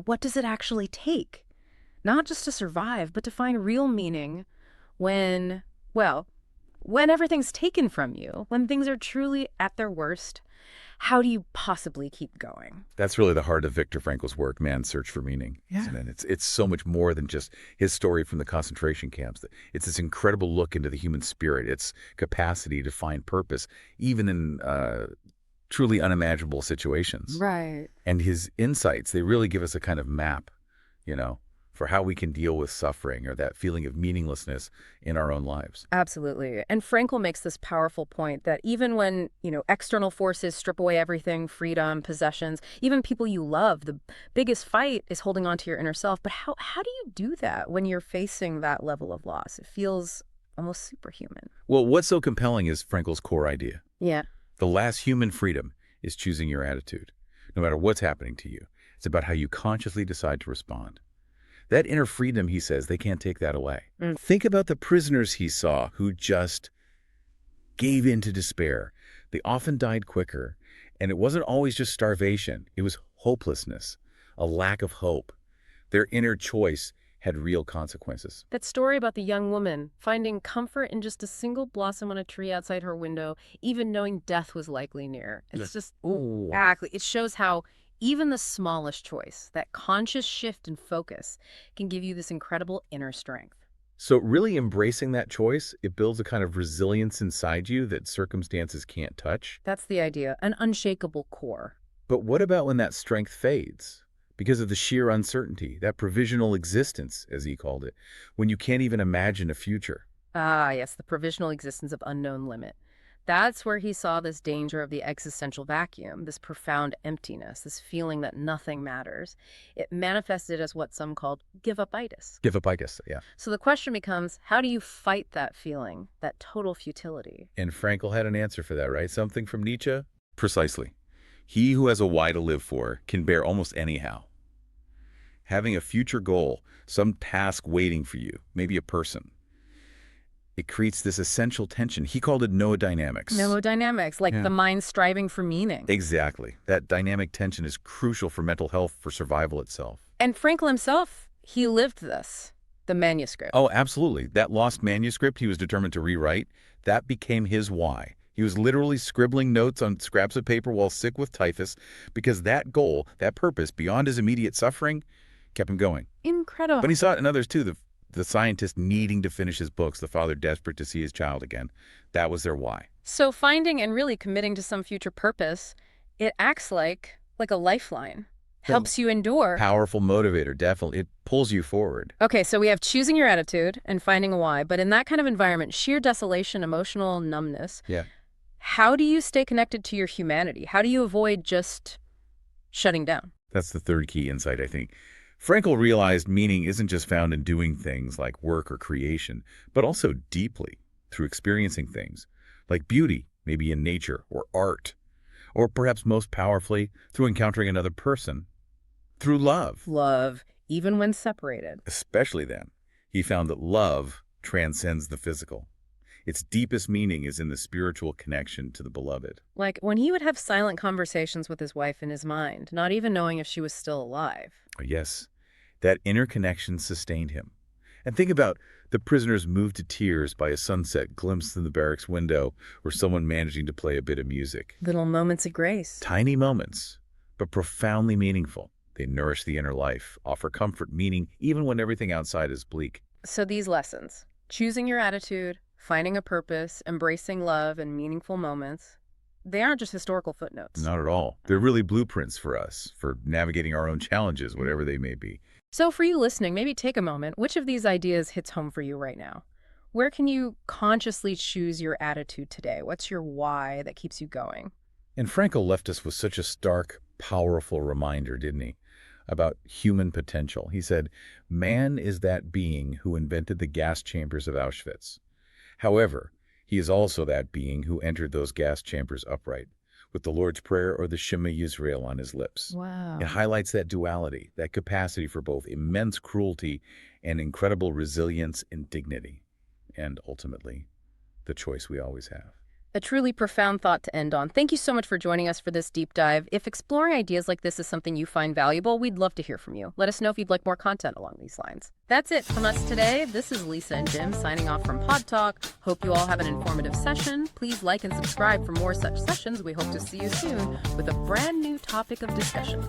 what does it actually take? Not just to survive, but to find real meaning when, well, when everything's taken from you, when things are truly at their worst. How do you possibly keep going? That's really the heart of Viktor Frankl's work, Man's Search for Meaning, isn't it? It's so much more than just his story from the concentration camps. It's this incredible look into the human spirit, its capacity to find purpose, even in truly unimaginable situations. Right. And his insights, they really give us a kind of map, for how we can deal with suffering or that feeling of meaninglessness in our own lives. Absolutely. And Frankl makes this powerful point that even when, external forces strip away everything, freedom, possessions, even people you love, the biggest fight is holding on to your inner self. But how do you do that when you're facing that level of loss? It feels almost superhuman. Well, what's so compelling is Frankl's core idea. Yeah. The last human freedom is choosing your attitude. No matter what's happening to you, it's about how you consciously decide to respond. That inner freedom, he says, they can't take that away. Think about the prisoners he saw who just gave in to despair. They often died quicker, and it wasn't always just starvation. It was hopelessness, a lack of hope. Their inner choice had real consequences. That story about the young woman finding comfort in just a single blossom on a tree outside her window, even knowing death was likely near. It's just, exactly. It shows how even the smallest choice, that conscious shift in focus, can give you this incredible inner strength. So really embracing that choice, it builds a kind of resilience inside you that circumstances can't touch. That's the idea, an unshakable core. But what about when that strength fades? Because of the sheer uncertainty, that provisional existence, as he called it, when you can't even imagine a future. Ah, yes, the provisional existence of unknown limit. That's where he saw this danger of the existential vacuum, this profound emptiness, this feeling that nothing matters. It manifested as what some called give-up-itis. Give-up-itis, yeah. So the question becomes, how do you fight that feeling, that total futility? And Frankl had an answer for that, right? Something from Nietzsche? Precisely. He who has a why to live for can bear almost anyhow. Having a future goal, some task waiting for you, maybe a person, it creates this essential tension. He called it noodynamics. Noodynamics, like the mind striving for meaning. Exactly. That dynamic tension is crucial for mental health, for survival itself. And Frankl himself, he lived this, the manuscript. Oh, absolutely. That lost manuscript he was determined to rewrite, that became his why. He was literally scribbling notes on scraps of paper while sick with typhus because that goal, that purpose, beyond his immediate suffering, kept him going. Incredible. But he saw it in others too. The scientist needing to finish his books, the father desperate to see his child again. That was their why. So finding and really committing to some future purpose, it acts like a lifeline. Helps you endure. Powerful motivator, definitely. It pulls you forward. Okay, so we have choosing your attitude and finding a why. But in that kind of environment, sheer desolation, emotional numbness, how do you stay connected to your humanity? How do you avoid just shutting down? That's the third key insight, I think. Frankl realized meaning isn't just found in doing things like work or creation, but also deeply through experiencing things like beauty, maybe in nature or art, or perhaps most powerfully through encountering another person, through love. Love, even when separated. Especially then, he found that love transcends the physical. Its deepest meaning is in the spiritual connection to the beloved. Like when he would have silent conversations with his wife in his mind, not even knowing if she was still alive. Yes, that inner connection sustained him. And think about the prisoners moved to tears by a sunset glimpsed in the barracks window or someone managing to play a bit of music. Little moments of grace. Tiny moments, but profoundly meaningful. They nourish the inner life, offer comfort, meaning, even when everything outside is bleak. So these lessons, choosing your attitude, finding a purpose, embracing love and meaningful moments, they aren't just historical footnotes. Not at all. They're really blueprints for us, for navigating our own challenges, whatever they may be. So for you listening, maybe take a moment. Which of these ideas hits home for you right now? Where can you consciously choose your attitude today? What's your why that keeps you going? And Frankl left us with such a stark, powerful reminder, didn't he? About human potential. He said, man is that being who invented the gas chambers of Auschwitz. However, he is also that being who entered those gas chambers upright, with the Lord's Prayer or the Shema Yisrael on his lips. Wow. It highlights that duality, that capacity for both immense cruelty and incredible resilience and dignity, and ultimately, the choice we always have. A truly profound thought to end on. Thank you so much for joining us for this deep dive. If exploring ideas like this is something you find valuable, we'd love to hear from you. Let us know if you'd like more content along these lines. That's it from us today. This is Lisa and Jim signing off from Pod Talk. Hope you all have an informative session. Please like and subscribe for more such sessions. We hope to see you soon with a brand new topic of discussion.